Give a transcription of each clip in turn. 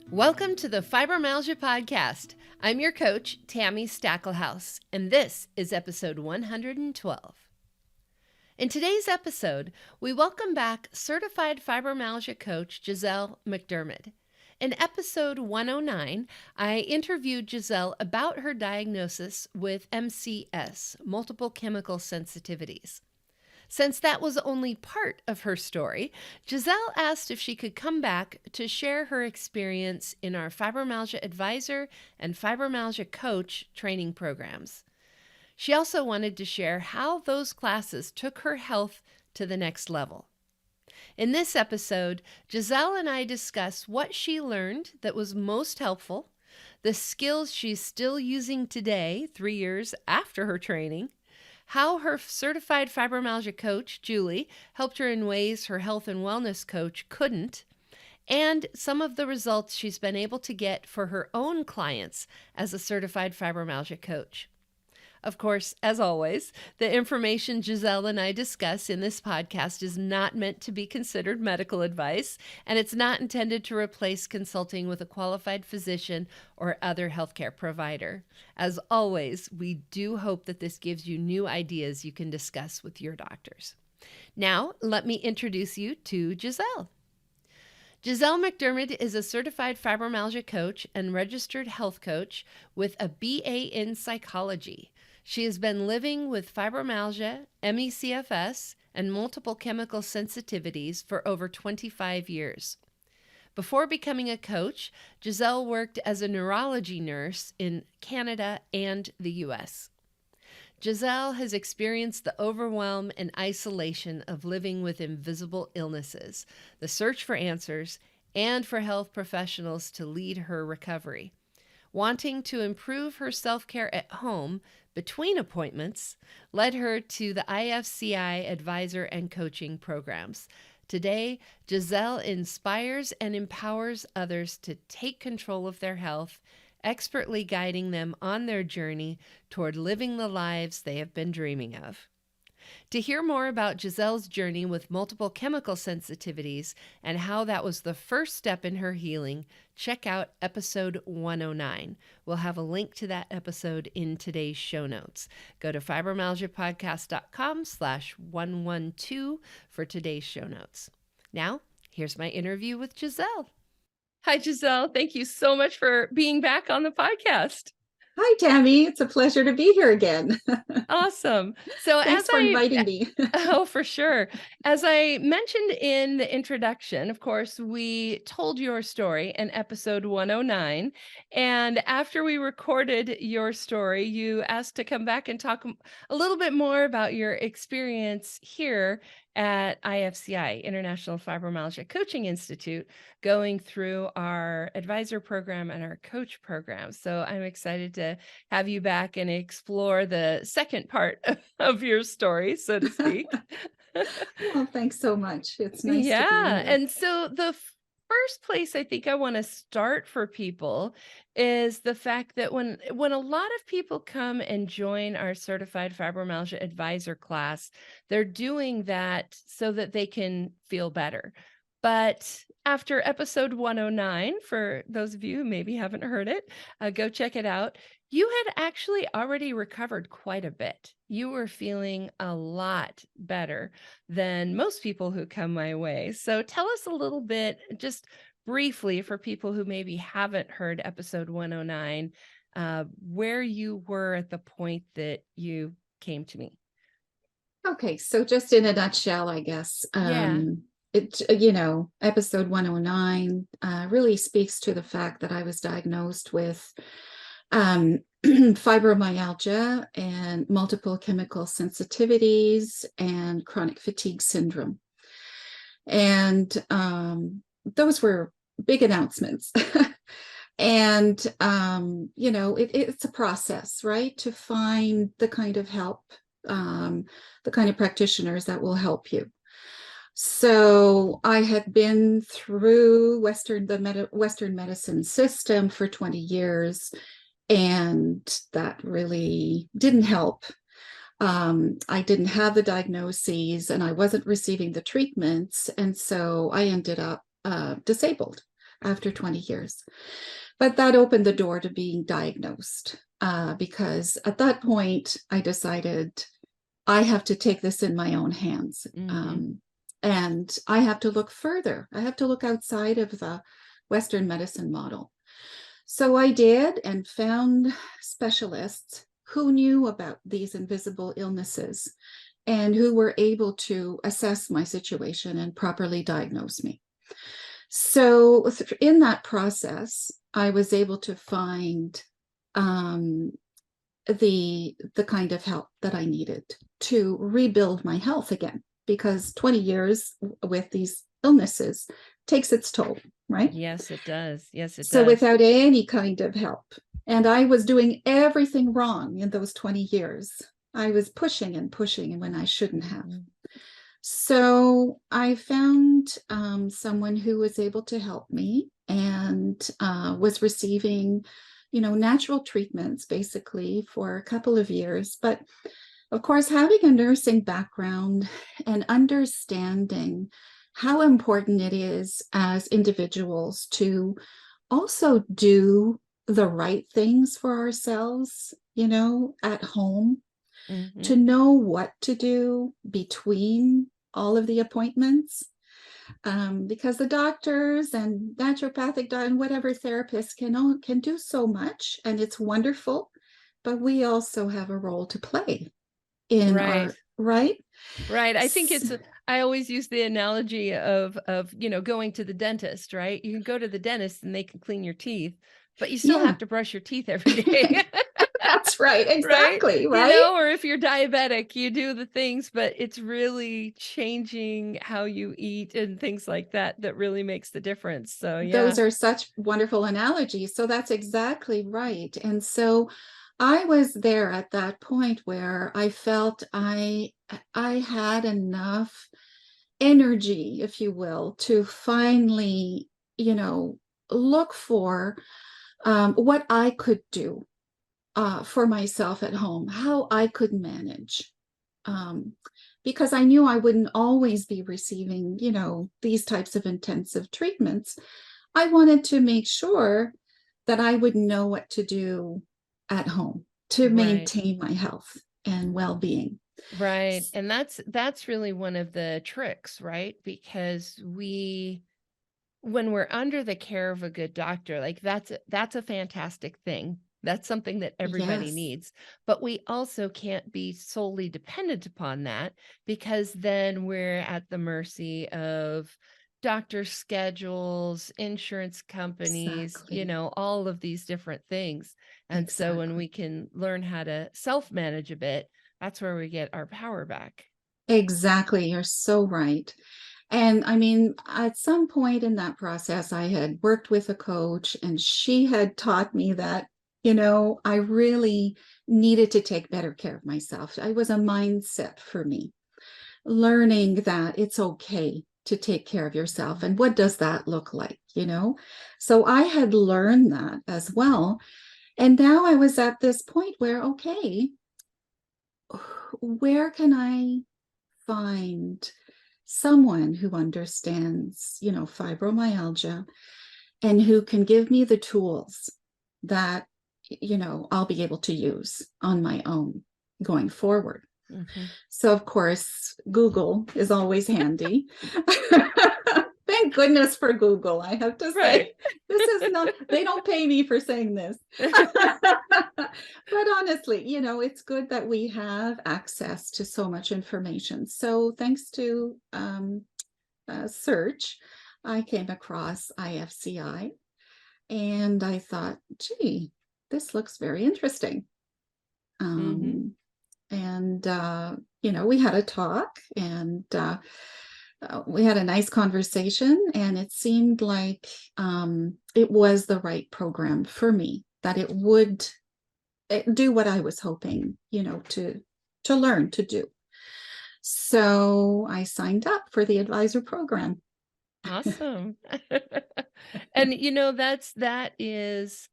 Welcome to the Fibromyalgia Podcast. I'm your coach, Tami Stackelhouse, and this is episode 112. In today's episode, we welcome back certified fibromyalgia coach Gisèle McDiarmid. In episode 109, I interviewed Gisèle about her diagnosis with MCS, multiple chemical sensitivities. Since that was only part of her story, Gisèle asked if she could come back to share her experience in our Fibromyalgia Advisor and Fibromyalgia Coach training programs. She also wanted to share how those classes took her health to the next level. In this episode, Gisèle and I discuss what she learned that was most helpful, the skills she's still using today, 3 years after her training, how her certified fibromyalgia coach, Julie, helped her in ways her health and wellness coach couldn't, and some of the results she's been able to get for her own clients as a certified fibromyalgia coach. Of course, as always, the information Gisèle and I discuss in this podcast is not meant to be considered medical advice, and it's not intended to replace consulting with a qualified physician or other healthcare provider. As always, we do hope that this gives you new ideas you can discuss with your doctors. Now, let me introduce you to Gisèle. Gisèle McDiarmid is a certified fibromyalgia coach and registered health coach with a BA in psychology. She has been living with fibromyalgia, ME/CFS, and multiple chemical sensitivities for over 25 years. Before becoming a coach, Gisèle worked as a neurology nurse in Canada and the U.S. Gisèle has experienced the overwhelm and isolation of living with invisible illnesses, the search for answers, and for health professionals to lead her recovery. Wanting to improve her self-care at home between appointments led her to the IFCI advisor and coaching programs. Today, Gisèle inspires and empowers others to take control of their health, expertly guiding them on their journey toward living the lives they have been dreaming of. To hear more about Gisèle's journey with multiple chemical sensitivities and how that was the first step in her healing, check out episode 109. We'll have a link to that episode in today's show notes. Go to fibromyalgiapodcast.com/112 for today's show notes. Now, here's my interview with Gisèle. Hi, Gisèle. Thank you so much for being back on the podcast. Hi, Tami. It's a pleasure to be here again. Awesome. So Thanks for inviting me. Oh, for sure. As I mentioned in the introduction, of course, we told your story in episode 109. And after we recorded your story, you asked to come back and talk a little bit more about your experience here at IFCI, International Fibromyalgia Coaching Institute, going through our advisor program and our coach program. So I'm excited to have you back and explore the second part of your story, so to speak. Well, thanks so much. It's nice to be here. And so the first place I think I want to start for people is the fact that when a lot of people come and join our certified fibromyalgia advisor class, they're doing that so that they can feel better. But after episode 109, for those of you who maybe haven't heard it, go check it out. You had actually already recovered quite a bit. You were feeling a lot better than most people who come my way. So tell us a little bit, just briefly, for people who maybe haven't heard episode 109, where you were at the point that you came to me. Okay, so just in a nutshell, I guess. Episode 109 really speaks to the fact that I was diagnosed with fibromyalgia and multiple chemical sensitivities and chronic fatigue syndrome. And those were big announcements. And, it's a process, right? To find the kind of help, the kind of practitioners that will help you. So I had been through the Western medicine system for 20 years, and that really didn't help. I didn't have the diagnoses and I wasn't receiving the treatments. And so I ended up disabled after 20 years. But that opened the door to being diagnosed because at that point I decided I have to take this in my own hands. And I have to look further. I have to look outside of the Western medicine model. So I did and found specialists who knew about these invisible illnesses and who were able to assess my situation and properly diagnose me. So in that process, I was able to find the kind of help that I needed to rebuild my health again, because 20 years with these illnesses takes its toll, right? Yes, it does. Yes, it so does. Without any kind of help, and I was doing everything wrong in those 20 years. I was pushing and pushing when I shouldn't have. So I found someone who was able to help me and was receiving, natural treatments basically for a couple of years. But of course, having a nursing background and understanding how important it is as individuals to also do the right things for ourselves, at home, to know what to do between all of the appointments. Because the doctors and naturopathic and whatever therapists can do so much, and it's wonderful, but we also have a role to play in our right. I think I always use the analogy of going to the dentist, right? You can go to the dentist and they can clean your teeth, but you still have to brush your teeth every day. That's right. Exactly. Right. Or if you're diabetic, you do the things, but it's really changing how you eat and things like that really makes the difference. So yeah. Those are such wonderful analogies. So that's exactly right. And so I was there at that point where I felt I had enough energy, if you will, to finally, look for what I could do for myself at home, how I could manage. Because I knew I wouldn't always be receiving, these types of intensive treatments. I wanted to make sure that I would know what to do at home to maintain my health and well-being. Right. And that's really one of the tricks, right? Because when we're under the care of a good doctor, like that's a fantastic thing. That's something that everybody needs. But we also can't be solely dependent upon that, because then we're at the mercy of doctor schedules, insurance companies, all of these different things. And so when we can learn how to self-manage a bit, that's where we get our power back. Exactly. You're so right. And I mean, at some point in that process, I had worked with a coach and she had taught me that, I really needed to take better care of myself. It was a mindset for me, learning that it's okay to take care of yourself. And what does that look like, So I had learned that as well. And now I was at this point where, okay, where can I find someone who understands, fibromyalgia and who can give me the tools that, I'll be able to use on my own going forward. So, of course, Google is always handy. Thank goodness for Google, I have to say. This is not, they don't pay me for saying this. But honestly, it's good that we have access to so much information. So thanks to search, I came across IFCI and I thought, gee, this looks very interesting. And, we had a talk and we had a nice conversation, and it seemed like it was the right program for me, that it would do what I was hoping, to learn to do. So I signed up for the advisor program. Awesome. And that is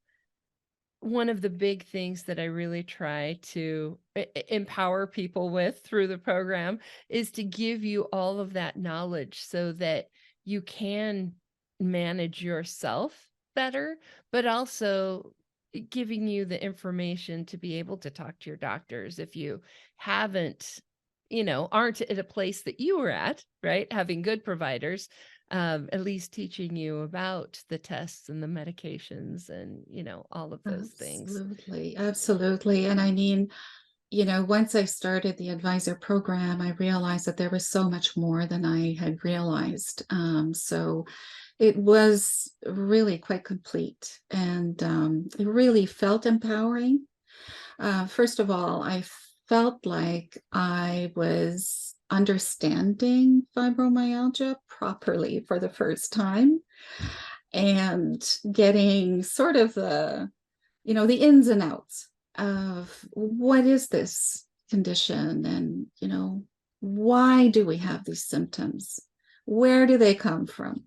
one of the big things that I really try to empower people with through the program is to give you all of that knowledge so that you can manage yourself better, but also giving you the information to be able to talk to your doctors if you haven't, aren't at a place that you were at, right? Having good providers, at least teaching you about the tests and the medications and, all of those things. Absolutely. Absolutely. And I mean, once I started the advisor program, I realized that there was so much more than I had realized. So it was really quite complete, and it really felt empowering. First of all, I felt like I was understanding fibromyalgia properly for the first time and getting sort of the ins and outs of what is this condition, and why do we have these symptoms, where do they come from,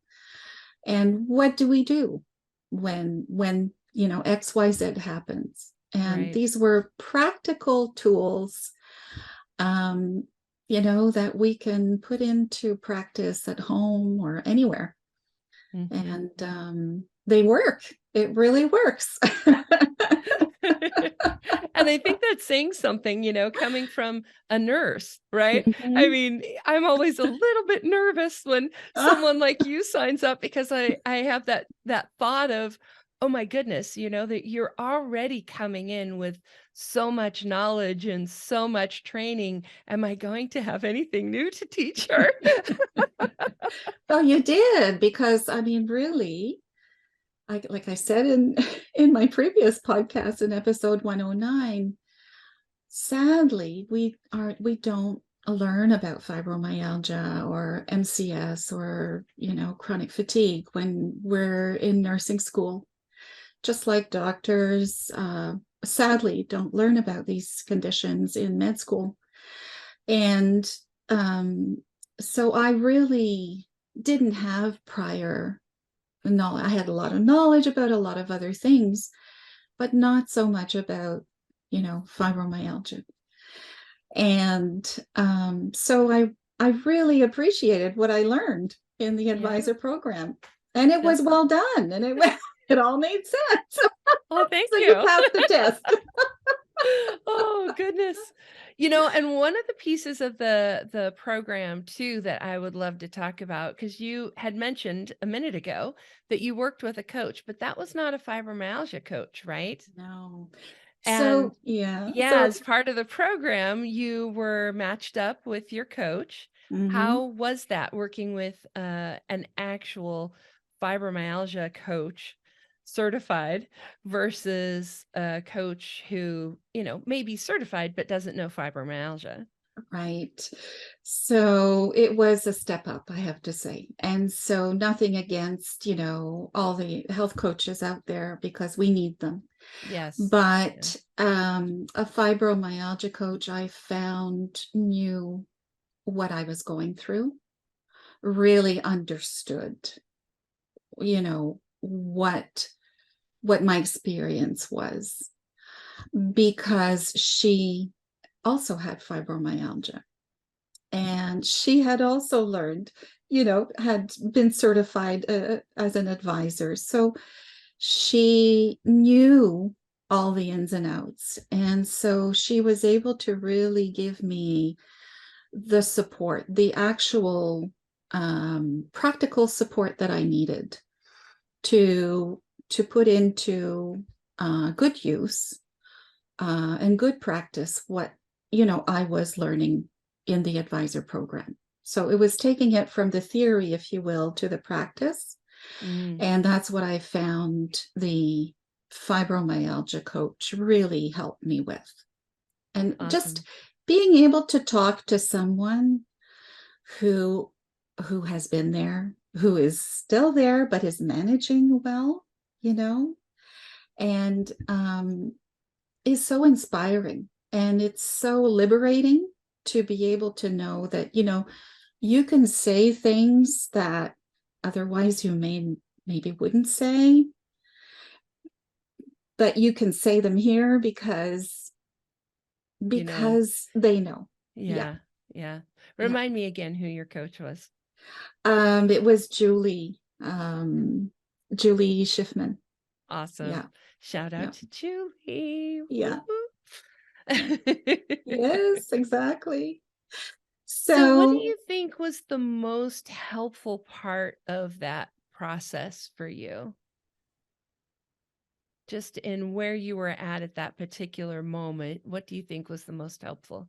and what do we do when XYZ happens. And Right. these were practical tools that we can put into practice at home or anywhere. Mhm. And they work. It really works. And I think that's saying something, coming from a nurse, right? I Mhm. mean, I'm always a little bit nervous when someone like you signs up because I have that thought of, oh my goodness, that you're already coming in with so much knowledge and so much training. Am I going to have anything new to teach her? Well, you did, because I mean, really, like I said in in my previous podcast in episode 109, sadly, we don't learn about fibromyalgia or MCS or chronic fatigue when we're in nursing school. Just like doctors, sadly, don't learn about these conditions in med school. And um, so I really didn't have prior knowledge. I had a lot of knowledge about a lot of other things, but not so much about, fibromyalgia. And so I really appreciated what I learned in the Yeah, advisor program. And it was that's well done, and it all made sense. oh, thank So you you. passed the test. Oh, goodness. And one of the pieces of the program too that I would love to talk about, because you had mentioned a minute ago that you worked with a coach, but that was not a fibromyalgia coach, right? No. And So, yeah. yeah, So, as part of the program, you were matched up with your coach. mhm. How was that working with an actual fibromyalgia coach, certified, versus a coach who, may be certified but doesn't know fibromyalgia? Right. So it was a step up, I have to say. And so nothing against, all the health coaches out there, because we need them. Yes. Yeah. But a fibromyalgia coach I found knew what I was going through, really understood, what my experience was, because she also had fibromyalgia. And she had also learned, had been certified as an advisor. So she knew all the ins and outs. And so she was able to really give me the support, the actual practical support that I needed to put into good use and good practice what I was learning in the advisor program. So it was taking it from the theory, if you will, to the practice. Mm, And that's what I found the fibromyalgia coach really helped me with. And just awesome. being able to talk to someone who has been there, who is still there, but is managing well, and is so inspiring. And it's so liberating to be able to know that, you can say things that otherwise you maybe wouldn't say. that you can say them here because You know. they know. Yeah. Remind me again who your coach was. It was Julie Schiffman. Awesome. Yeah. Shout out to Julie. Yeah. Yes, exactly. So what do you think was the most helpful part of that process for you? Just in where you were at that particular moment, what do you think was the most helpful?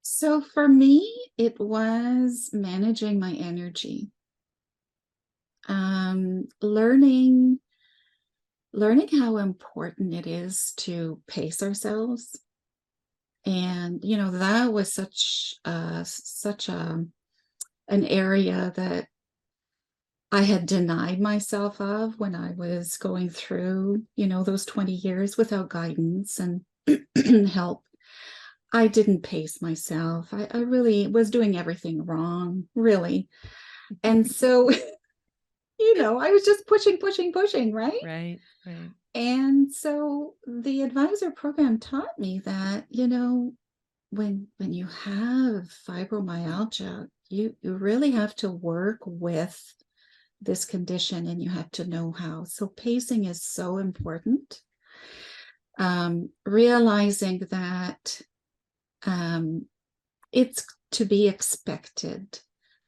So for me, it was managing my energy. Learning how important it is to pace ourselves. And, that was such an area that I had denied myself of when I was going through, those 20 years without guidance and help. I didn't pace myself. I really was doing everything wrong, really. And so, I was just pushing, right? Right. And so the advisor program taught me that, when you have fibromyalgia, you really have to work with this condition and you have to know how. So pacing is so important. Realizing that it's to be expected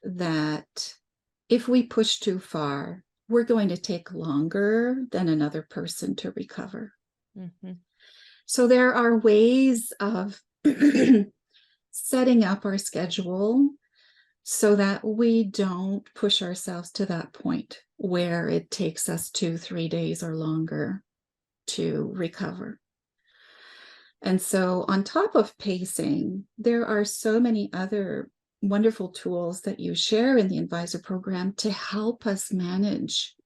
that if we push too far, we're going to take longer than another person to recover. Mm-hmm. So there are ways of setting up our schedule so that we don't push ourselves to that point where it takes us 2-3 days or longer to recover. And so on top of pacing, there are so many other wonderful tools that you share in the advisor program to help us manage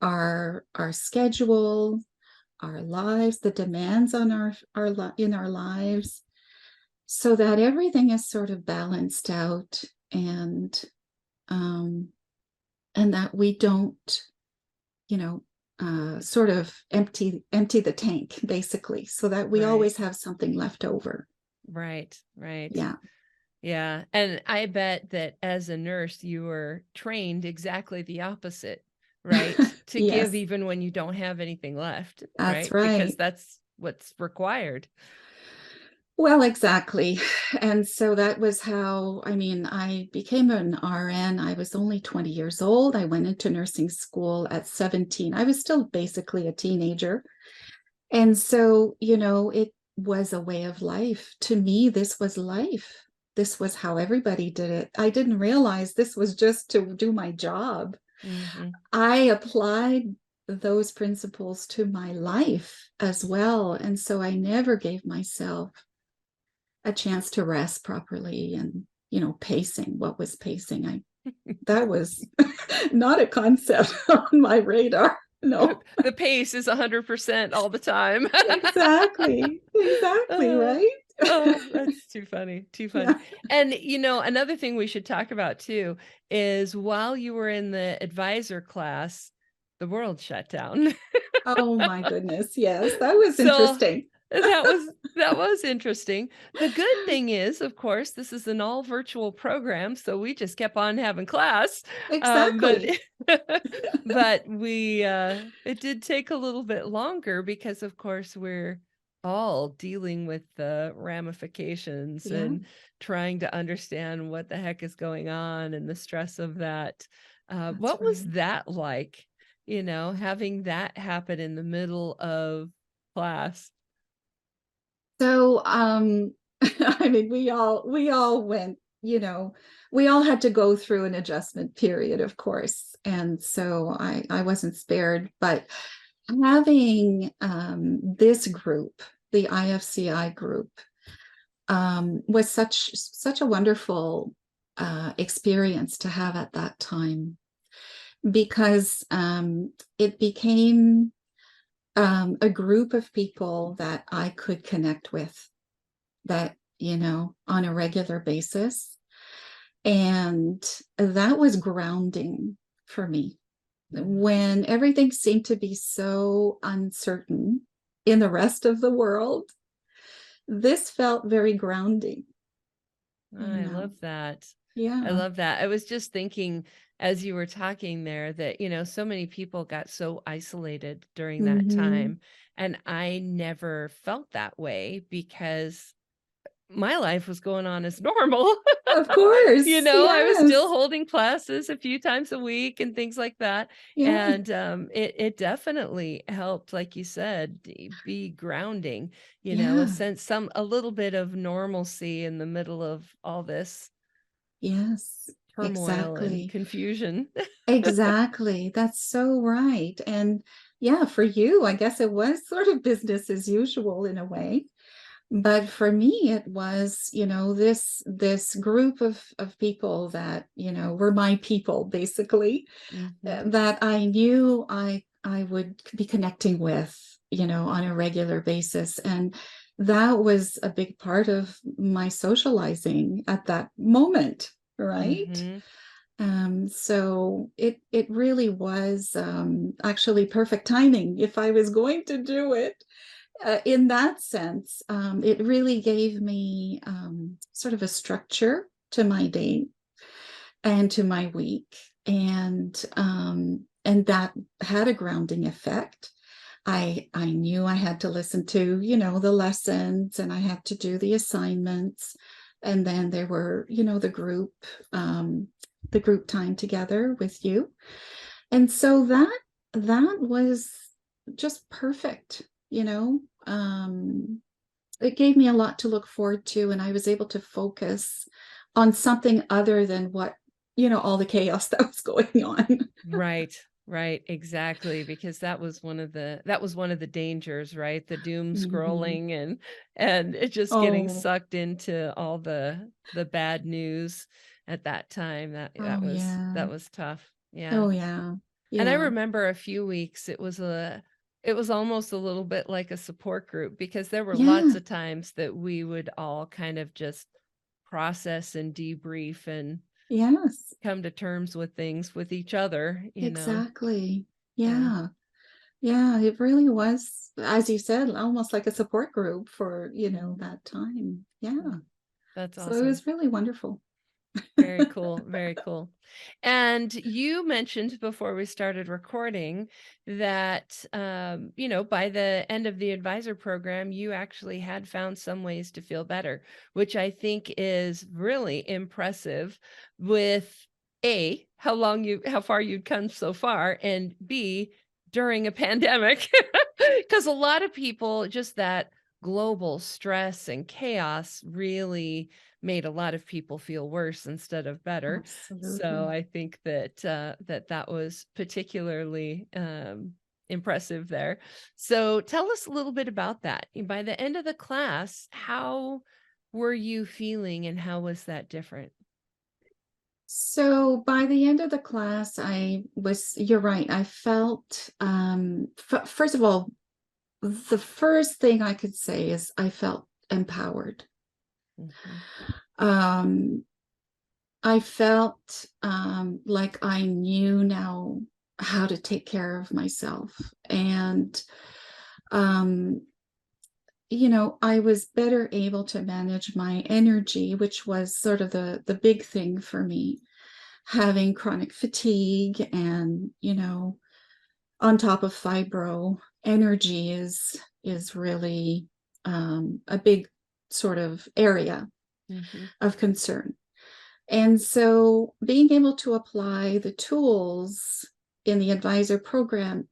our schedule, our lives, the demands on our lives, so that everything is sort of balanced out and that we don't, sort of empty the tank, basically, so that we always have something left over. Right. Yeah. And I bet that as a nurse, you were trained exactly the opposite, right? To Yes. give even when you don't have anything left. That's right. Because that's what's required. Well, exactly. And so that was how, I became an RN. I was only 20 years old. I went into nursing school at 17. I was still basically a teenager. And so, it was a way of life. To me, this was life. This was how everybody did it. I didn't realize this was just to do my job. Mm-hmm. I applied those principles to my life as well. And so I never gave myself a chance to rest properly and, pacing. What was pacing? That was not a concept on my radar. No. The pace is 100% all the time. Exactly, right? Oh, that's too funny. Yeah. And, another thing we should talk about too is while you were in the advisor class, the world shut down. Oh my goodness. Yes, that was interesting. That was interesting. The good thing is, of course, this is an all virtual program, so we just kept on having class. Exactly. But we it did take a little bit longer because, of course, we're all dealing with the ramifications and trying to understand what the heck is going on and the stress of that. What was that like? Having that happen in the middle of class. So, we all went, we all had to go through an adjustment period, of course. And so I wasn't spared, but having this group, the IFCI group, was such a wonderful experience to have at that time, because it became a group of people that I could connect with, that, on a regular basis. And that was grounding for me. when everything seemed to be so uncertain in the rest of the world, this felt very grounding. I love that. I Yeah. love that. I was just thinking as you were talking there that, so many people got so isolated during that Mm-hmm. time. And I never felt that way because my life was going on as normal. Of course. I was still Yes. holding classes a few times a week and things like that. Yeah. And it definitely helped, like you said, be grounding, Yeah. a little bit of normalcy in the middle of all this Yes. turmoil and Exactly. confusion. Exactly. That's so right. And yeah, for you, I guess it was sort of business as usual in a way. But for me, it was, this group of people that, were my people, basically, Hmm. that I knew I would be connecting with, on a regular basis. And that was a big part of my socializing at that moment, right? Hmm. So it really was actually perfect timing if I was going to do it. In that sense, it really gave me sort of a structure to my day and to my week, and that had a grounding effect. I knew I had to listen to the lessons, and I had to do the assignments, and then there were the group time together with you, and so that was just perfect. It gave me a lot to look forward to, and I was able to focus on something other than what all the chaos that was going on. Right. Right, exactly, because that was one of the dangers, right? The doom Mhm. scrolling and it just getting Oh, sucked into all the bad news at that time. That that oh was yeah, that was tough. Yeah. oh yeah, And I yeah, remember a few weeks it was almost a little bit like a support group because there were lots yeah, of times that we would all kind of just process and debrief and yes, come to terms with things with each other. exactly. Yeah. Yeah, yeah, it really was, as you said, almost like a support group for Mhm. that time. Yeah, That's so it awesome. was really wonderful. Very cool. Very cool. And you mentioned before we started recording that, by the end of the advisor program, you actually had found some ways to feel better, which I think is really impressive with A, how far you'd come so far, and B, during a pandemic. Because a lot of people, just that global stress and chaos really made a lot of people feel worse instead of better. So Absolutely. I think that was particularly impressive there. So tell us a little bit about that. By the end of the class, how were you feeling and how was that different? So by the end of the class, you're right. I felt, first of all, the first thing I could say is I felt empowered. Mhm. Um, I felt like I knew now how to take care of myself. And, um, I was better able to manage my energy, which was sort of the big thing for me, having chronic fatigue and, on top of fibro, energy is really a big sort of area Mhm. of concern. And so being able to apply the tools in the advisor program,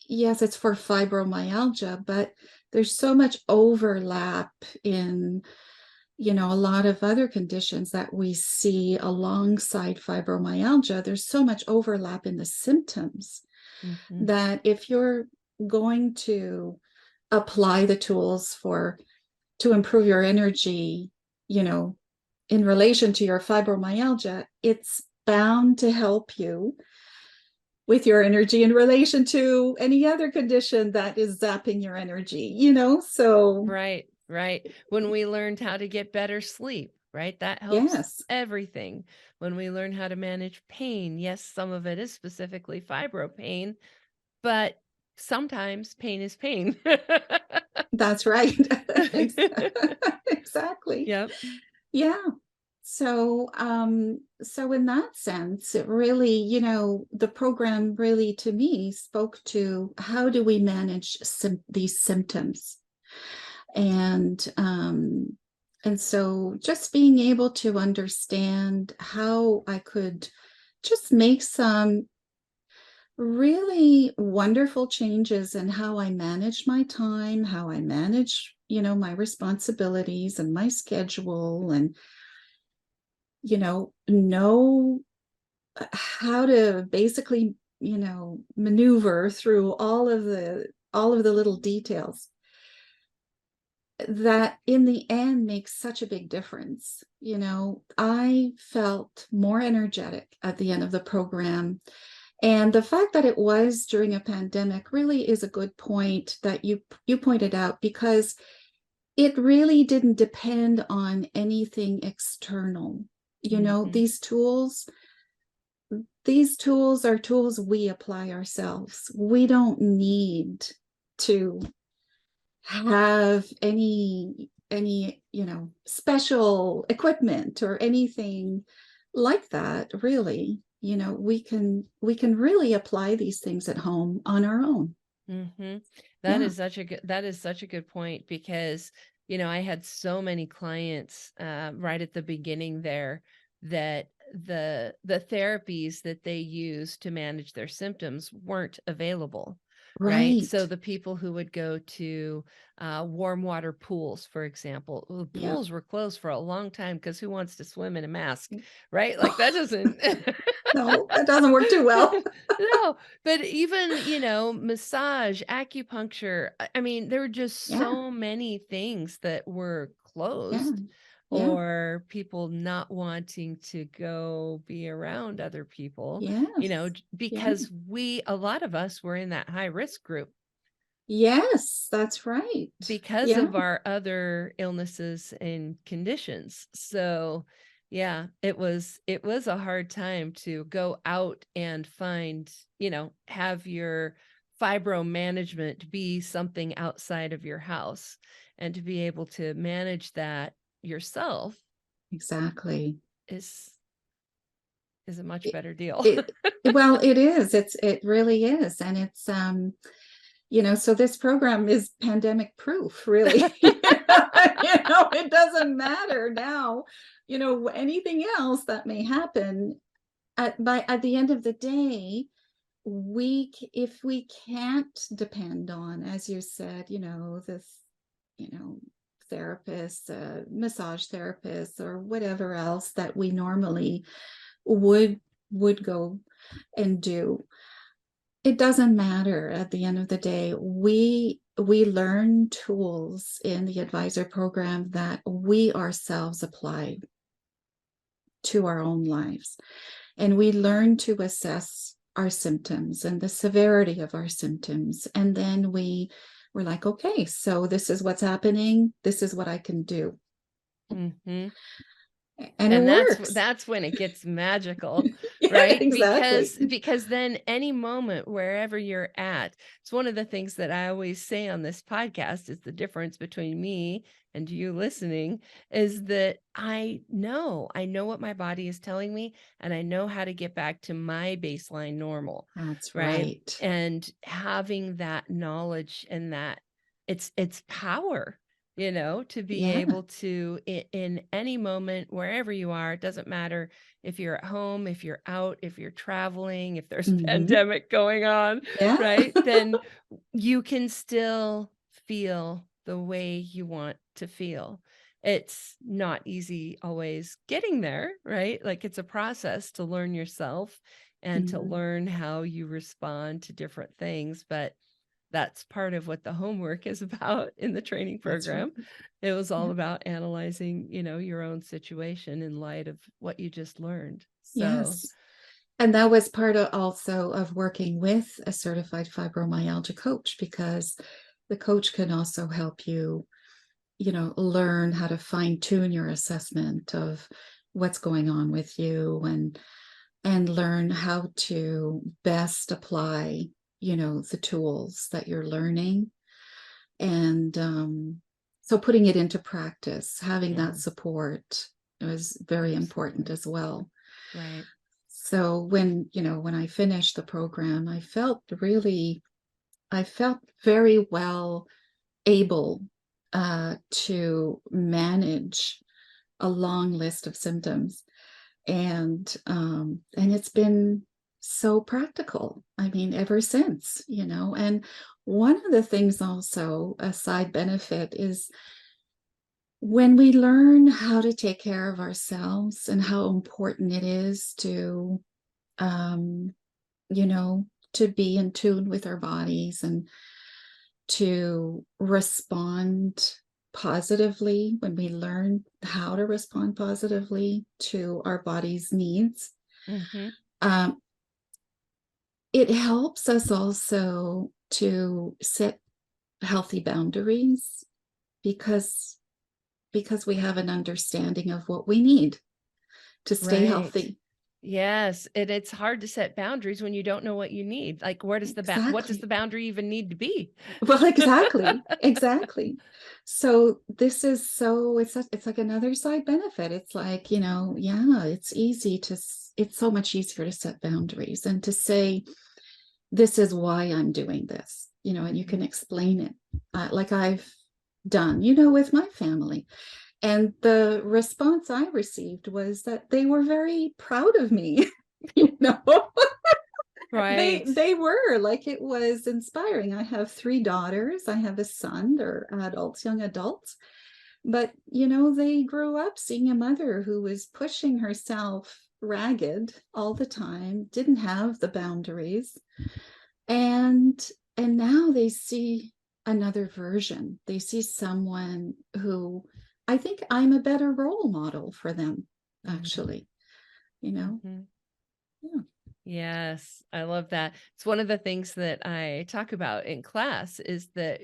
yes, it's for fibromyalgia, but there's so much overlap in, a lot of other conditions that we see alongside fibromyalgia. There's so much overlap in the symptoms Mhm. that if you're going to apply the tools to improve your energy, you know, in relation to your fibromyalgia, it's bound to help you with your energy in relation to any other condition that is zapping your energy. So Right, right. When we learned how to get better sleep, right? That helps Yes. everything. When we learn how to manage pain, yes, some of it is specifically fibro pain, but sometimes pain is pain. That's right. Exactly. Yep. Yeah. So in that sense, it really, the program really to me spoke to how do we manage these symptoms, and so just being able to understand how I could just make some really wonderful changes in how I manage my time, how I manage, my responsibilities and my schedule, and, know how to basically, maneuver through all of the little details that in the end makes such a big difference. I felt more energetic at the end of the program. And the fact that it was during a pandemic really is a good point that you pointed out, because it really didn't depend on anything external. Mhm. These tools are tools we apply ourselves. We don't need to have any special equipment or anything like that, really. We can really apply these things at home on our own. Mm-hmm. Yeah. That is such a good point, because, I had so many clients right at the beginning there that the therapies that they use to manage their symptoms weren't available. Right. So Right. the people who would go to warm water pools, for example, the Yeah. pools were closed for a long time because who wants to swim in a mask? Right. Like that doesn't. No, that doesn't work too well. No, but even, massage, acupuncture, I mean, there were just Yeah. so many things that were Yeah. closed, Yeah. or people not wanting to go be around other people, Yes. Yeah. because a lot of us were in that high risk group Yes, that's right. because Yeah. of our other illnesses and conditions. So, yeah, it was a hard time to go out and find, have your fibro management be something outside of your house, and to be able to manage that yourself Exactly. is a much It, better deal. it well, it is. It really is. And it's so this program is pandemic proof, really. It doesn't matter now, anything else that may happen at the end of the day. If we can't depend on, as you said, this, you know, therapist, massage therapist, or whatever else that we normally would go and do, it doesn't matter. At the end of the day, we learn tools in the advisor program that we ourselves apply to our own lives, and we learn to assess our symptoms and the severity of our symptoms, and then we're like, okay, so this is what's happening, this is what I can do. Mm-hmm. And it And works. that's when it gets magical, Yeah, right? exactly. Because then any moment wherever you're at, it's one of the things that I always say on this podcast is the difference between me and you listening is that I know what my body is telling me, and I know how to get back to my baseline normal, That's right? right. And having that knowledge, and that it's power, to be Yeah. able to, in any moment, wherever you are, it doesn't matter if you're at home, if you're out, if you're traveling, if there's a pandemic going on, Yeah. right? Then you can still feel the way you want to feel. It's not easy always getting there, right? Like it's a process to learn yourself and to Mhm. learn how you respond to different things. But that's part of what the homework is about in the training That's right. program. It was all Yeah. about analyzing, your own situation in light of what you just learned. So, Yes. And that was part also of working with a certified fibromyalgia coach, because the coach can also help you learn how to fine tune your assessment of what's going on with you, and learn how to best apply, the tools that you're learning. And so putting it into practice, having that support was very important as well. Right. So when I finished the program, I felt very well able to manage a long list of symptoms. And it's been so practical. I mean, ever since, and one of the things also, a side benefit, is when we learn how to take care of ourselves and how important it is to, to be in tune with our bodies and to respond positively, when we learn how to respond positively to our body's needs. It helps us also to set healthy boundaries because we have an understanding of what we need to stay healthy. Yes, and it's hard to set boundaries when you don't know what you need. Like, what does the boundary even need to be? Well, exactly. So this is it's like another side benefit. It's like, it's so much easier to set boundaries and to say, this is why I'm doing this, and you can explain it, like I've done, with my family. And the response I received was that they were very proud of me, Right. They were, like, it was inspiring. I have 3 daughters. I have a son. They're adults, young adults. But, they grew up seeing a mother who was pushing herself ragged all the time, didn't have the boundaries. And now they see another version. They see someone who, I think I'm a better role model for them, actually, Yeah. Yes, I love that. It's one of the things that I talk about in class is that,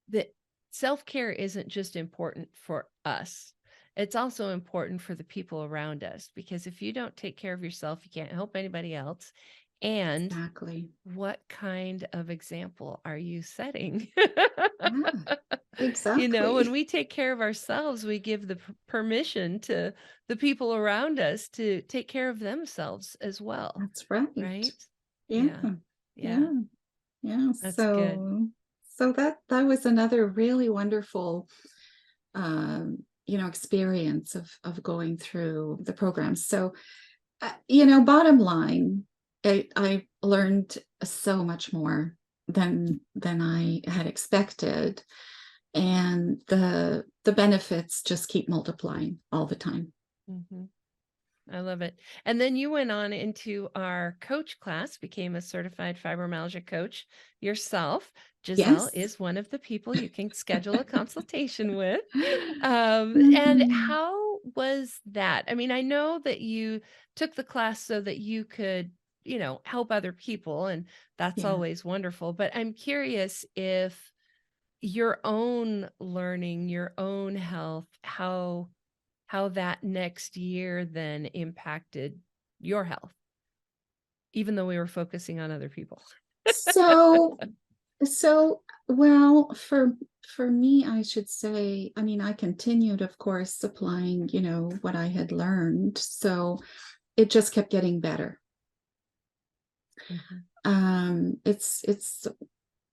that self-care isn't just important for us. It's also important for the people around us, because if you don't take care of yourself, you can't help anybody else. And exactly. What kind of example are you setting? Exactly. When we take care of ourselves, we give the permission to the people around us to take care of themselves as well. That's right. Right? Yeah. That's good. So that was another really wonderful, experience of going through the program. So, bottom line, I learned so much more than I had expected, and the benefits just keep multiplying all the time. I love it. And then you went on into our coach class, became a certified fibromyalgia coach yourself. Giselle is one of the people you can schedule a consultation with. And how was that? I mean, I know that you took the class so that you could, help other people, and that's always wonderful. But I'm curious if your own learning, your own health, how that next year then impacted your health, even though we were focusing on other people. So, well, for me, I should say, I mean, I continued, of course, applying, what I had learned. So it just kept getting better. It's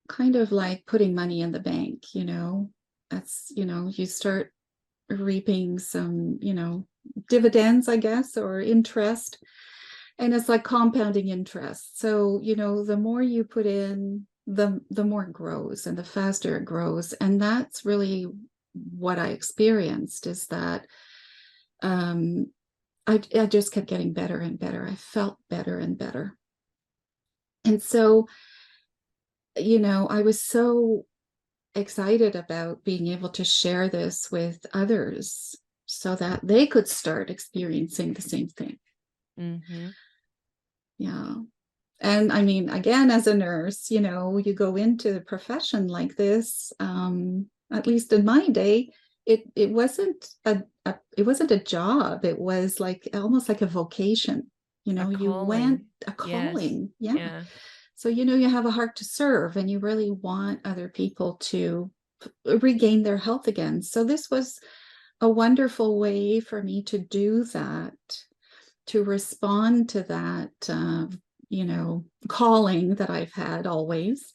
kind of like putting money in the bank, that's, you start reaping some, dividends, I guess, or interest. And it's like compounding interest. So, the more you put in, the more it grows and the faster it grows. And that's really what I experienced, is that I just kept getting better and better. I felt better and better. And so, I was so excited about being able to share this with others so that they could start experiencing the same thing. Yeah. And I mean, again, as a nurse, you go into a profession like this, at least in my day, it wasn't a job. It was like almost like a vocation. You know, you went a calling. Yes. Yeah. So, you know, you have a heart to serve and you really want other people to regain their health again. So this was a wonderful way for me to do that, to respond to that, you know, calling that I've had always,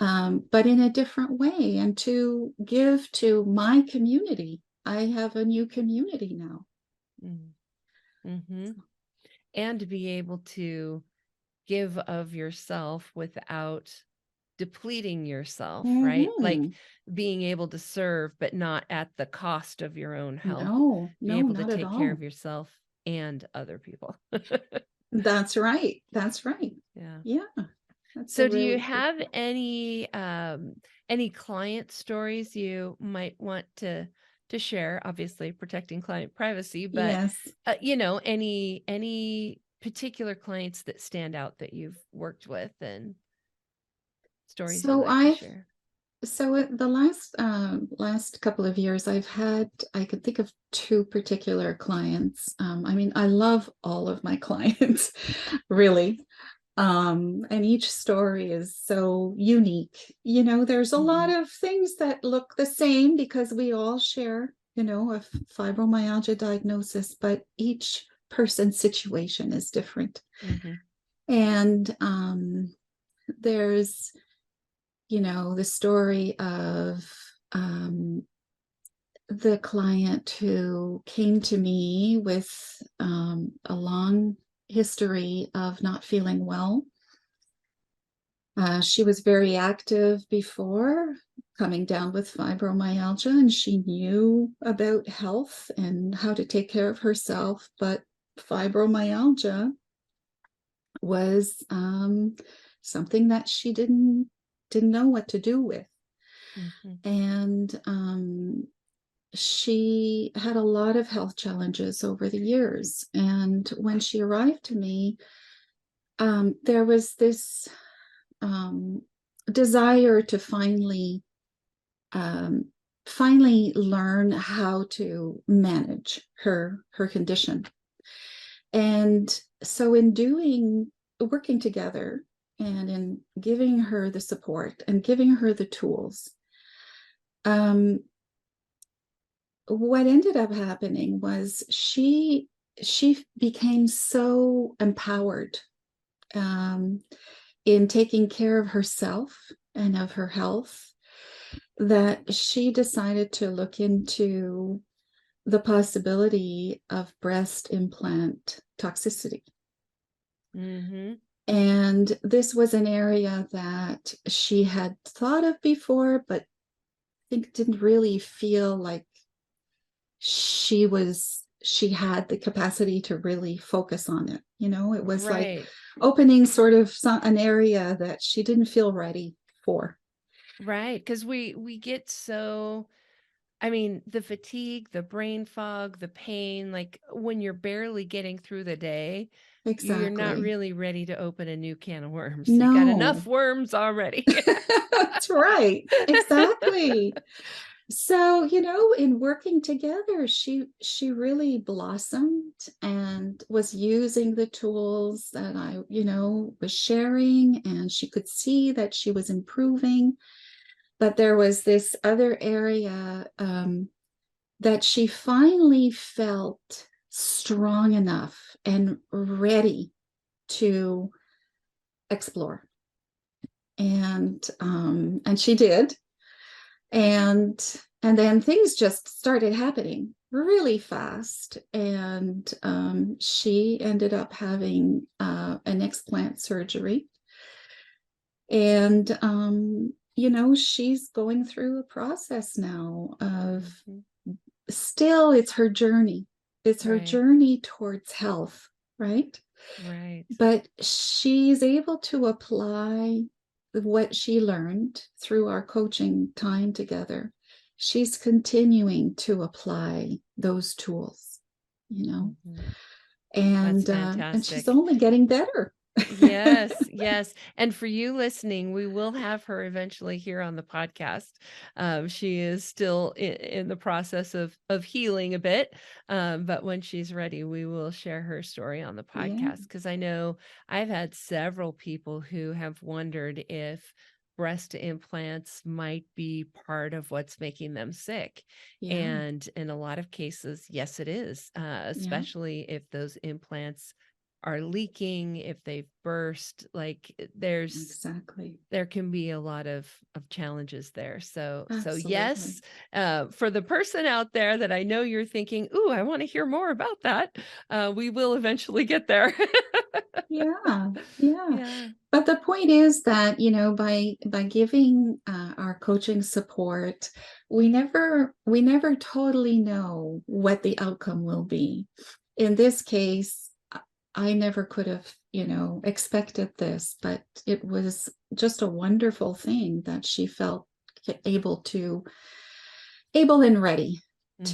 but in a different way, and to give to my community. I have a new community now. Mm-hmm. And to be able to give of yourself without depleting yourself, right? Like being able to serve, but not at the cost of your own health. No, be able to not take at care all. of yourself and other people. That's right. Yeah. So do you have any client stories you might want to share? Obviously protecting client privacy, but yes. You know, any particular clients that stand out that you've worked with and stories you'd like to share? So the last couple of years, I could think of two particular clients. I mean, I love all of my clients, really. And each story is so unique. You know, there's a lot of things that look the same because we all share, you know, a fibromyalgia diagnosis, but each person's situation is different. And there's, you know, the story of the client who came to me with a long history of not feeling well. She was very active before coming down with fibromyalgia, and she knew about health and how to take care of herself, but fibromyalgia was something that she didn't know what to do with. And she had a lot of health challenges over the years. And when she arrived to me, there was this desire to finally learn how to manage her condition. And so in working together and in giving her the support and giving her the tools, what ended up happening was she became so empowered in taking care of herself and of her health that she decided to look into the possibility of breast implant toxicity. And this was an area that she had thought of before, but I think didn't really feel like she had the capacity to really focus on it. You know, it was like opening sort of an area that she didn't feel ready for. Right. Because we get so, I mean, the fatigue, the brain fog, the pain, like when you're barely getting through the day, you're not really ready to open a new can of worms. No. You got enough worms already. That's right. Exactly. So, you know, in working together, she really blossomed and was using the tools that I, you know, was sharing, and she could see that she was improving. But there was this other area that she finally felt strong enough and ready to explore. And she did. And then things just started happening really fast. And she ended up having an explant surgery. And, you know, she's going through a process now of still, it's her journey. It's her journey towards health, right? Right. But she's able to apply what she learned through our coaching time together. She's continuing to apply those tools, you know, and she's only getting better. Yes, yes. And for you listening, we will have her eventually here on the podcast. She is still in the process of healing a bit, but when she's ready, we will share her story on the Yeah, podcast. Because I know I've had several people who have wondered if breast implants might be part of what's making them sick. yeah, And in a lot of cases, yes, it is, yeah, especially if those implants are leaking, if they've burst, like exactly. there can be a lot of challenges there. So yes, Absolutely. for the person out there that I know you're thinking, ooh, I want to hear more about that. We will eventually get there. Yeah, yeah. Yeah. But the point is that, by giving our coaching support, we never totally know what the outcome will be. In this case, I never could have, expected this, but it was just a wonderful thing that she felt able to able and ready Hmm.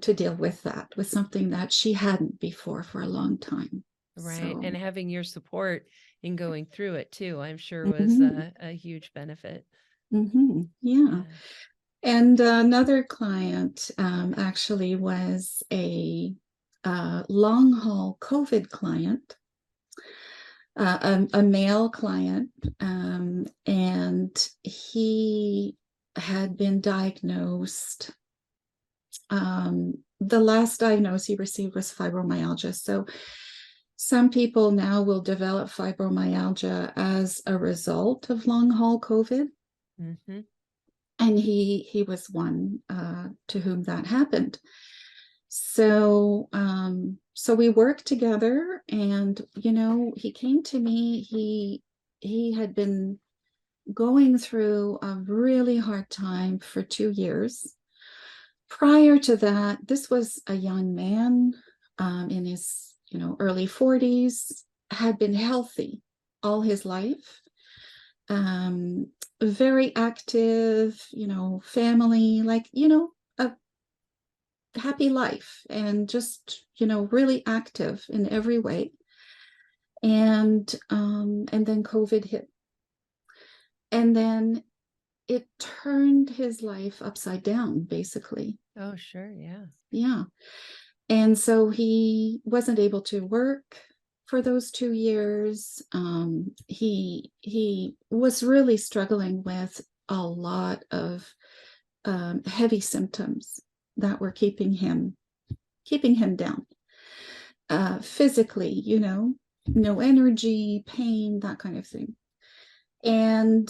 to deal with that, with something that she hadn't before for a long time. Right. So, And having your support in going through it too, I'm sure was mhm, a huge benefit. yeah. Yeah. And another client actually was a long haul COVID client, a male client, and he had been diagnosed. The last diagnosis he received was fibromyalgia. So some people now will develop fibromyalgia as a result of long haul COVID. Hmm. And he was one to whom that happened. So we worked together, and he came to me. He had been going through a really hard time for 2 years. Prior to that, this was a young man in his early 40s, had been healthy all his life, um, very active, family, like, a happy life, and just, really active in every way. And then COVID hit. And then it turned his life upside down, basically. Oh, sure. Yeah. Yeah. And so he wasn't able to work for those 2 years. He was really struggling with a lot of heavy symptoms that were keeping him down, physically, no energy, pain, that kind of thing. And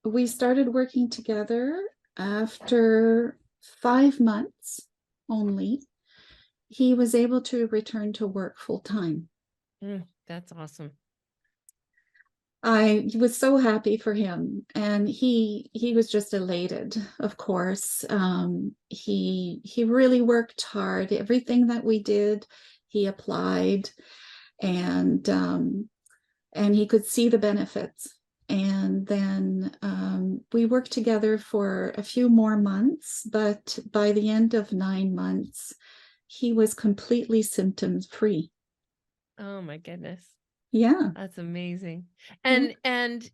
we started working together after 5 months only. He was able to return to work full time. That's awesome. I was so happy for him, and he was just elated. Of course, he really worked hard. Everything that we did, he applied, and he could see the benefits. And then we worked together for a few more months, but by the end of 9 months, he was completely symptom free. Oh my goodness. Yeah, That's amazing. yeah, And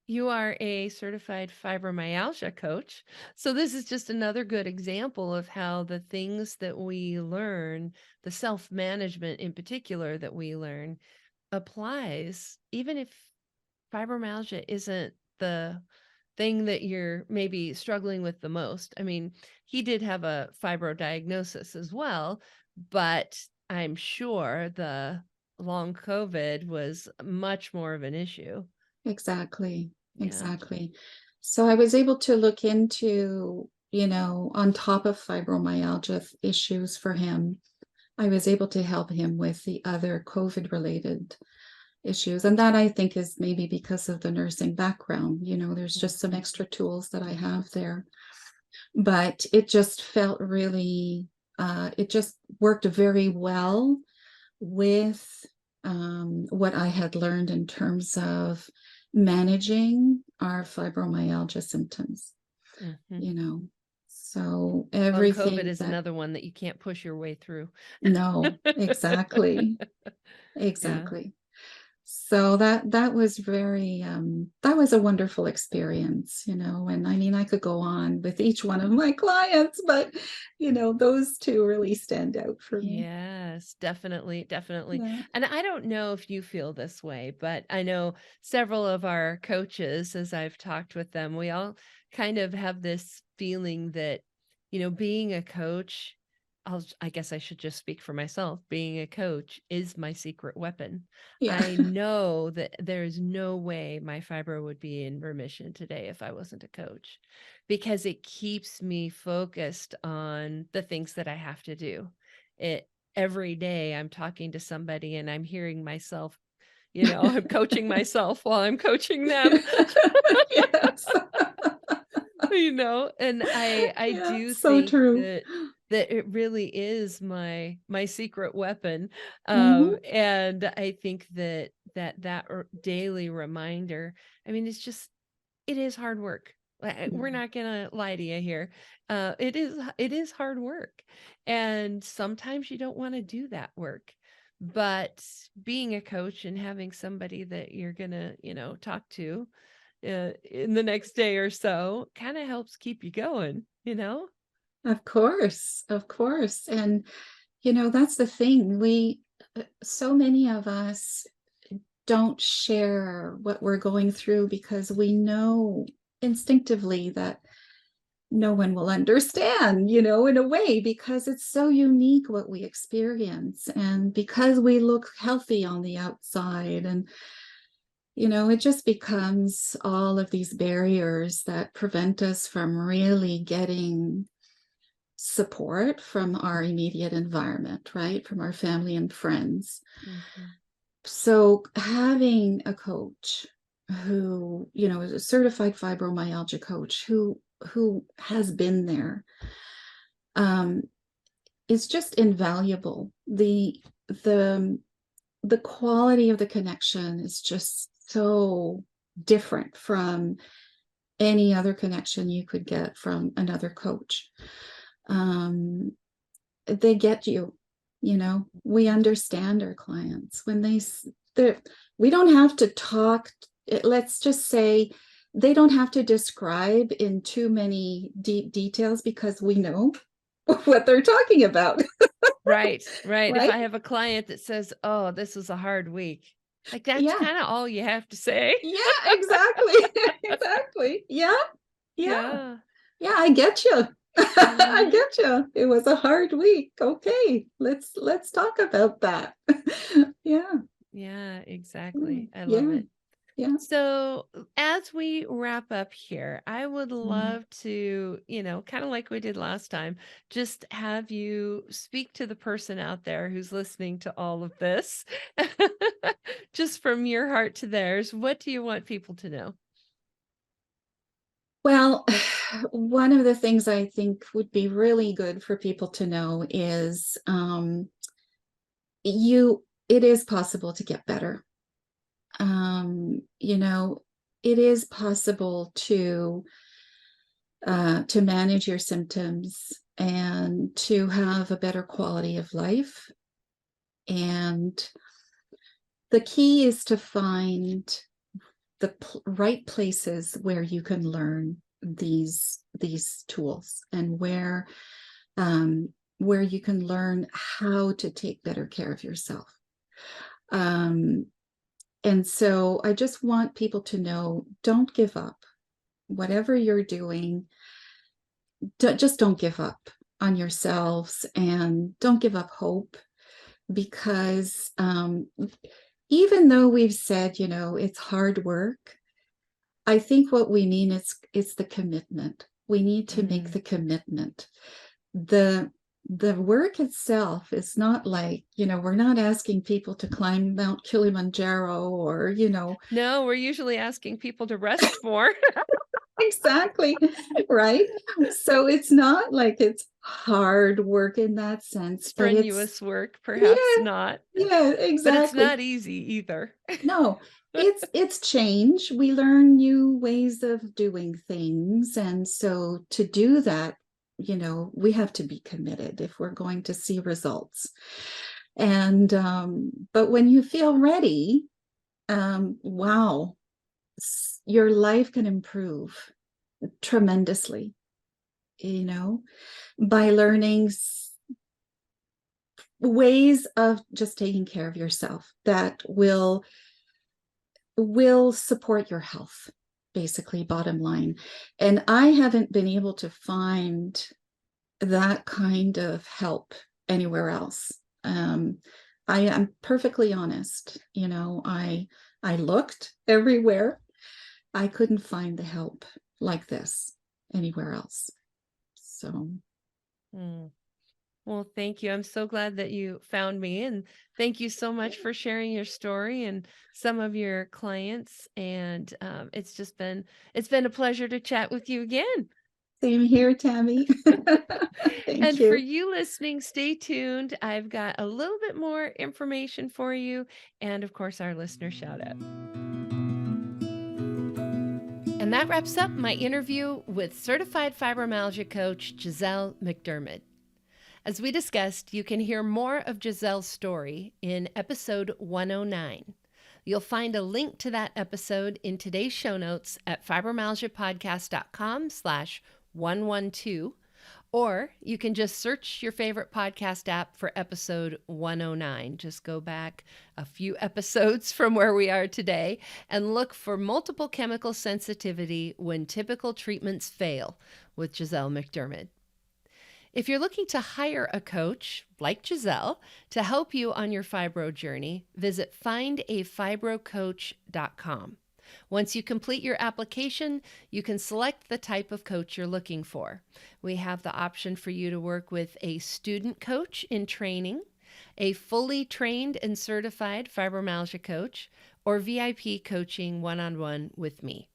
you are a certified fibromyalgia coach. So this is just another good example of how the things that we learn, the self-management in particular that we learn, applies even if fibromyalgia isn't the thing that you're maybe struggling with the most. I mean, he did have a fibro diagnosis as well, but I'm sure the long COVID was much more of an issue. exactly, Yeah. exactly. So I was able to look into, on top of fibromyalgia issues for him, I was able to help him with the other COVID related issues. And that, I think, is maybe because of the nursing background. There's just some Mhm. extra tools that I have there. But it just felt really, it just worked very well with what I had learned in terms of managing our fibromyalgia symptoms, Mhm. you know. So Well, and COVID everything is that, another one that you can't push your way through. no, exactly. exactly. So that was very that was a wonderful experience, and I mean I could go on with each one of my clients, but those two really stand out for me. Yes, definitely, definitely. Yeah. And I don't know if you feel this way, but I know several of our coaches, as I've talked with them, we all kind of have this feeling that, being a coach, I guess I should just speak for myself. Being a coach is my secret weapon. Yeah. I know that there's no way my fibro would be in remission today if I wasn't a coach, because it keeps me focused on the things that I have to do. It Every day I'm talking to somebody and I'm hearing myself, I'm coaching myself while I'm coaching them. Yes. And I Yeah, do so think true. that it really is my secret weapon. Hmm. And I think that daily reminder, I mean, it is hard work. We're not gonna lie to you here. It is hard work, and sometimes you don't want to do that work. But being a coach and having somebody that you're gonna, talk to in the next day or so kind of helps keep you going. Of course, of course. And that's the thing. So many of us don't share what we're going through because we know instinctively that no one will understand, in a way, because it's so unique what we experience and because we look healthy on the outside. And, it just becomes all of these barriers that prevent us from really getting support from our immediate environment, right? From our family and friends. Mm-hmm. So having a coach who, is a certified fibromyalgia coach who has been there, um, is just invaluable. The the quality of the connection is just so different from any other connection you could get from another coach. They get you. We understand our clients when we don't have to talk. Let's just say they don't have to describe in too many deep details because we know what they're talking about. Right. If Right? I have a client that says, "Oh, this was a hard week," like that's Yeah. kind of all you have to say. Yeah, exactly. Exactly. Yeah. Yeah. Yeah. Yeah, I get you. I Mhm. get you. It was a hard week. Okay, let's talk about that. Yeah. Yeah, exactly. I love Yeah. it. Yeah. So, as we wrap up here, I would Mhm. love to, kind of like we did last time, just have you speak to the person out there who's listening to all of this, just from your heart to theirs. What do you want people to know? Well, one of the things I think would be really good for people to know is it is possible to get better. It is possible to manage your symptoms and to have a better quality of life. And the key is to find the right places where you can learn these tools and where you can learn how to take better care of yourself. Um, and so I just want people to know, don't give up. Whatever you're doing, just don't give up on yourselves and don't give up hope because even though we've said, it's hard work, I think what we mean is it's the commitment. We need to make Mm. the commitment. The work itself is not like, we're not asking people to climb Mount Kilimanjaro or, No, we're usually asking people to rest more. exactly, right? So it's not like it's hard work in that sense, but it's, Strenuous work, perhaps yeah, not, yeah, but it's exactly. not easy either. No, it's change. We learn new ways of doing things. And so to do that, we have to be committed if we're going to see results. And but when you feel ready, wow, your life can improve tremendously, by learning ways of just taking care of yourself that will support your health, basically, bottom line. And I haven't been able to find that kind of help anywhere else. I am perfectly honest. I looked everywhere. I couldn't find the help like this anywhere else. So. Well, thank you. I'm so glad that you found me, and thank you so much for sharing your story and some of your clients. And it's been a pleasure to chat with you again. Same here, Tami. Thank And for you. you listening, stay tuned. I've got a little bit more information for you, and of course, our listener shout out. And that wraps up my interview with certified fibromyalgia coach Gisèle McDiarmid. As we discussed, you can hear more of Giselle's story in episode 109. You'll find a link to that episode in today's show notes at fibromyalgiapodcast.com/112, or you can just search your favorite podcast app for episode 109. Just go back a few episodes from where we are today and look for multiple chemical sensitivity when typical treatments fail with Gisèle McDiarmid. If you're looking to hire a coach like Gisèle to help you on your fibro journey, visit findafibrocoach.com. Once you complete your application, you can select the type of coach you're looking for. We have the option for you to work with a student coach in training, a fully trained and certified fibromyalgia coach, or VIP coaching one-on-one with me.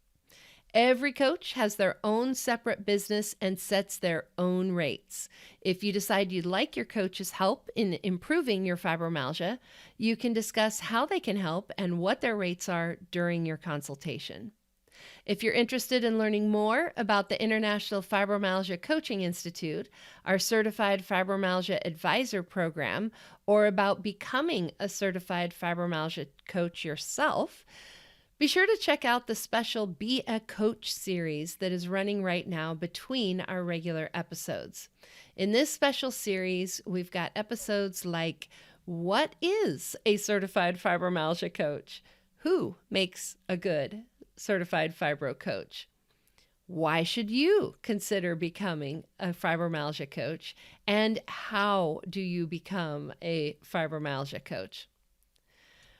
Every coach has their own separate business and sets their own rates. If you decide you'd like your coach's help in improving your fibromyalgia, you can discuss how they can help and what their rates are during your consultation. If you're interested in learning more about the International Fibromyalgia Coaching Institute, our Certified Fibromyalgia Advisor program, or about becoming a certified fibromyalgia coach yourself, be sure to check out the special Be a Coach series that is running right now between our regular episodes. In this special series, we've got episodes like, what is a certified fibromyalgia coach? Who makes a good certified fibro coach? Why should you consider becoming a fibromyalgia coach? And how do you become a fibromyalgia coach?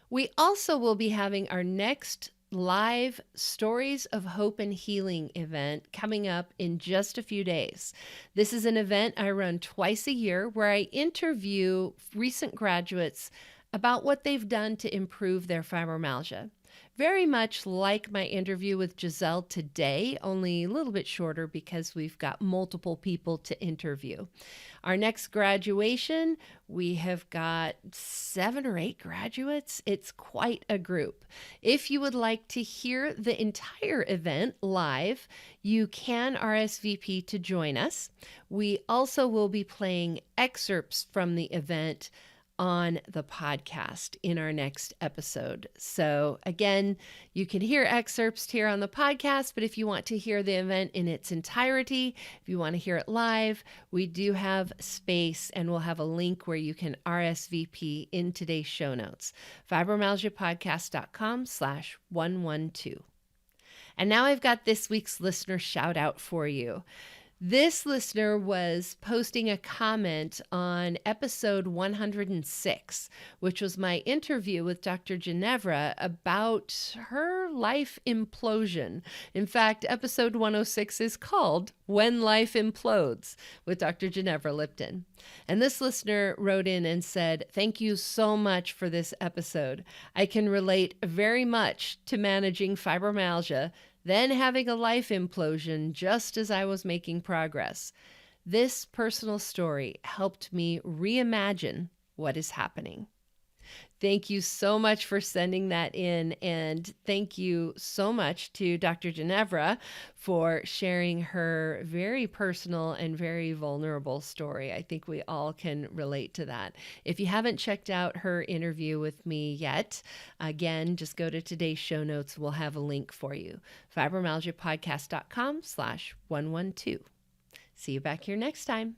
We also will be having our next live Stories of Hope and Healing event coming up in just a few days. This is an event I run twice a year where I interview recent graduates about what they've done to improve their fibromyalgia. Very much like my interview with Gisèle today, only a little bit shorter because we've got multiple people to interview. Our next graduation, we have got 7 or 8 graduates. It's quite a group. If you would like to hear the entire event live, you can RSVP to join us. We also will be playing excerpts from the event on the podcast in our next episode. So again, you can hear excerpts here on the podcast, but if you want to hear the event in its entirety, if you want to hear it live, we do have space, and we'll have a link where you can RSVP in today's show notes, fibromyalgiapodcast.com/112. And now I've got this week's listener shout out for you. This listener was posting a comment on episode 106, which was my interview with Dr. Ginevra about her life implosion. In fact, episode 106 is called When Life Implodes with Dr. Ginevra Lipton. And this listener wrote in and said, "Thank you so much for this episode. I can relate very much to managing fibromyalgia, then having a life implosion just as I was making progress. This personal story helped me reimagine what is happening." Thank you so much for sending that in. And thank you so much to Dr. Ginevra for sharing her very personal and very vulnerable story. I think we all can relate to that. If you haven't checked out her interview with me yet, again, just go to today's show notes. We'll have a link for you. Fibromyalgiapodcast.com/112. See you back here next time.